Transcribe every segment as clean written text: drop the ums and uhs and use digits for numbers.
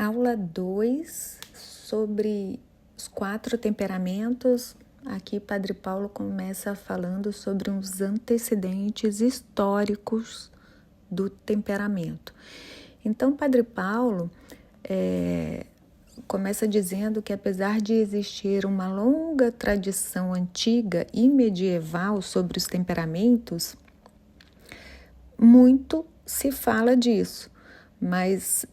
Aula 2 sobre os 4 temperamentos. Aqui Padre Paulo começa falando sobre os antecedentes históricos do temperamento. Então, Padre Paulo começa dizendo que apesar de existir uma longa tradição antiga e medieval sobre os temperamentos, muito se fala disso, mas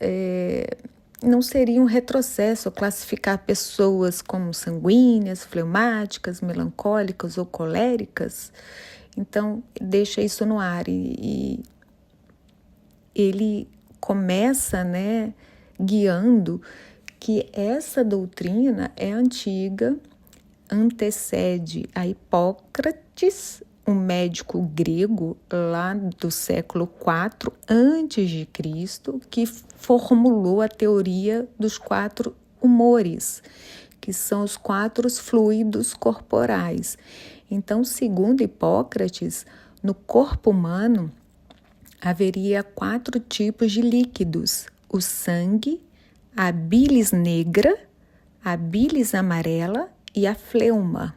não seria um retrocesso classificar pessoas como sanguíneas, fleumáticas, melancólicas ou coléricas. Então, deixa isso no ar e ele começa, guiando que essa doutrina é antiga, antecede a Hipócrates, um médico grego lá do século IV a.C., que formulou a teoria dos 4 humores, que são os 4 fluidos corporais. Então, segundo Hipócrates, no corpo humano haveria 4 tipos de líquidos: o sangue, a bilis negra, a bilis amarela e a fleuma,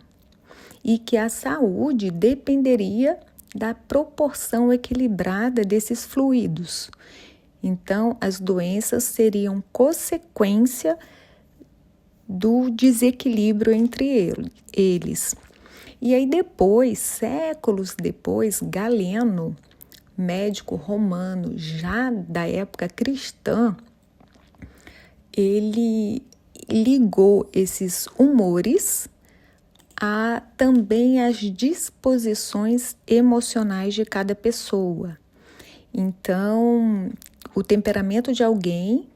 e que a saúde dependeria da proporção equilibrada desses fluidos. Então, as doenças seriam consequência do desequilíbrio entre eles. E aí depois, séculos depois, Galeno, médico romano já da época cristã, ele ligou esses humores também as disposições emocionais de cada pessoa. Então, o temperamento de alguém,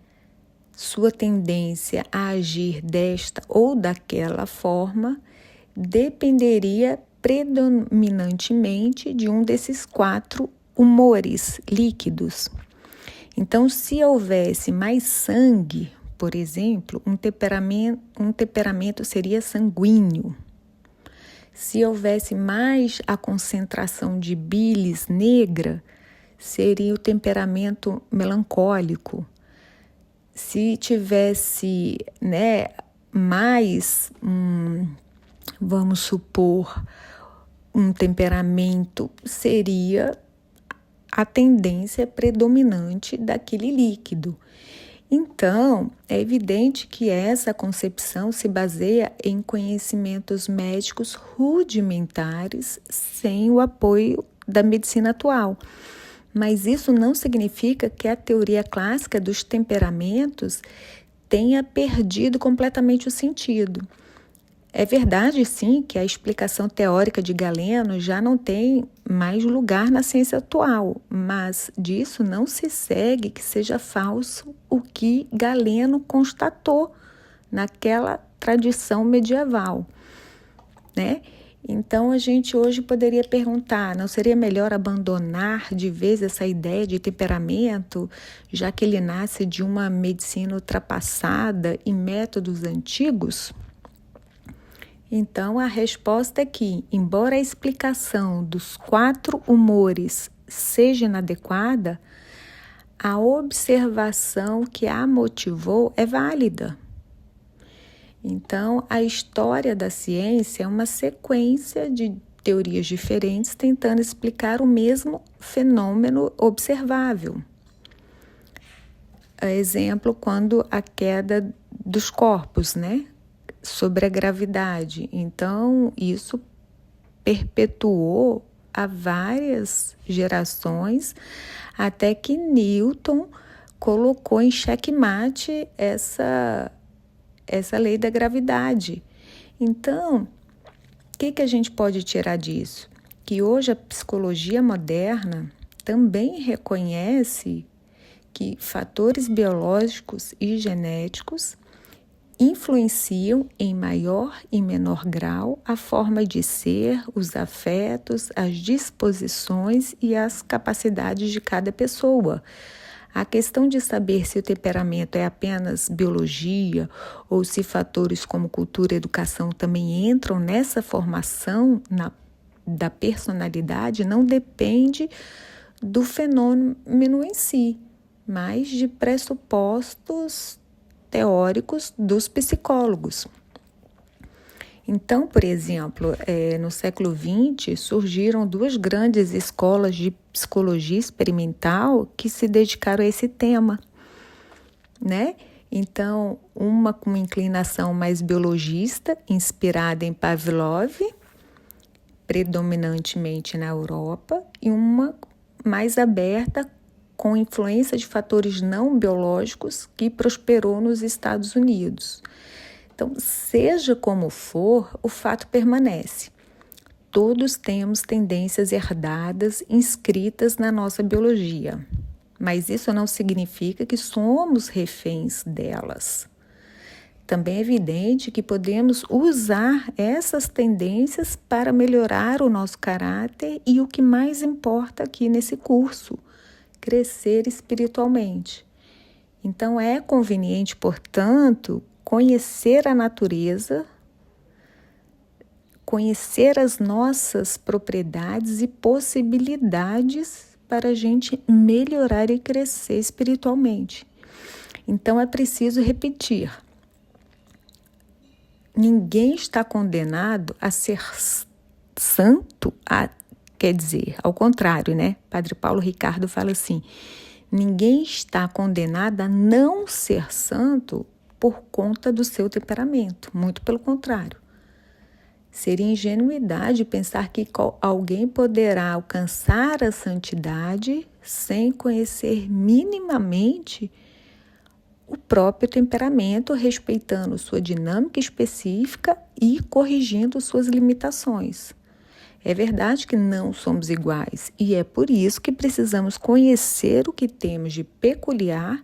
sua tendência a agir desta ou daquela forma, dependeria predominantemente de um desses 4 humores líquidos. Então, se houvesse mais sangue, por exemplo, um temperamento seria sanguíneo. Se houvesse mais a concentração de bilis negra, seria o temperamento melancólico. Se tivesse, mais, vamos supor, um temperamento, seria a tendência predominante daquele líquido. Então, é evidente que essa concepção se baseia em conhecimentos médicos rudimentares sem o apoio da medicina atual. Mas isso não significa que a teoria clássica dos temperamentos tenha perdido completamente o sentido. É verdade, sim, que a explicação teórica de Galeno já não tem mais lugar na ciência atual, mas disso não se segue que seja falso o que Galeno constatou naquela tradição medieval, Então, a gente hoje poderia perguntar, não seria melhor abandonar de vez essa ideia de temperamento, já que ele nasce de uma medicina ultrapassada e métodos antigos? Então, a resposta é que, embora a explicação dos 4 humores seja inadequada, a observação que a motivou é válida. Então, a história da ciência é uma sequência de teorias diferentes tentando explicar o mesmo fenômeno observável. Exemplo, quando a queda dos corpos, sobre a gravidade. Então, isso perpetuou há várias gerações, até que Newton colocou em xeque-mate essa lei da gravidade. Então, o que a gente pode tirar disso? Que hoje a psicologia moderna também reconhece que fatores biológicos e genéticos influenciam em maior e menor grau a forma de ser, os afetos, as disposições e as capacidades de cada pessoa. A questão de saber se o temperamento é apenas biologia ou se fatores como cultura e educação também entram nessa formação da personalidade não depende do fenômeno em si, mas de pressupostos teóricos dos psicólogos. Então, por exemplo, no século XX surgiram 2 grandes escolas de psicologia experimental que se dedicaram a esse tema, né? Então, uma com inclinação mais biologista, inspirada em Pavlov, predominantemente na Europa, e uma mais aberta, com influência de fatores não biológicos, que prosperou nos Estados Unidos. Então, seja como for, o fato permanece. Todos temos tendências herdadas, inscritas na nossa biologia, mas isso não significa que somos reféns delas. Também é evidente que podemos usar essas tendências para melhorar o nosso caráter e o que mais importa aqui nesse curso, crescer espiritualmente. Então, é conveniente, portanto, conhecer a natureza, conhecer as nossas propriedades e possibilidades para a gente melhorar e crescer espiritualmente. Então, é preciso repetir. Ninguém está condenado a ser santo, quer dizer, ao contrário, né? Padre Paulo Ricardo fala assim, ninguém está condenado a não ser santo por conta do seu temperamento, muito pelo contrário. Seria ingenuidade pensar que alguém poderá alcançar a santidade sem conhecer minimamente o próprio temperamento, respeitando sua dinâmica específica e corrigindo suas limitações. É verdade que não somos iguais e é por isso que precisamos conhecer o que temos de peculiar,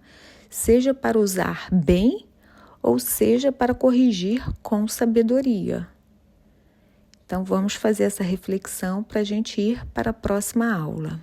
seja para usar bem ou seja para corrigir com sabedoria. Então, vamos fazer essa reflexão para a gente ir para a próxima aula.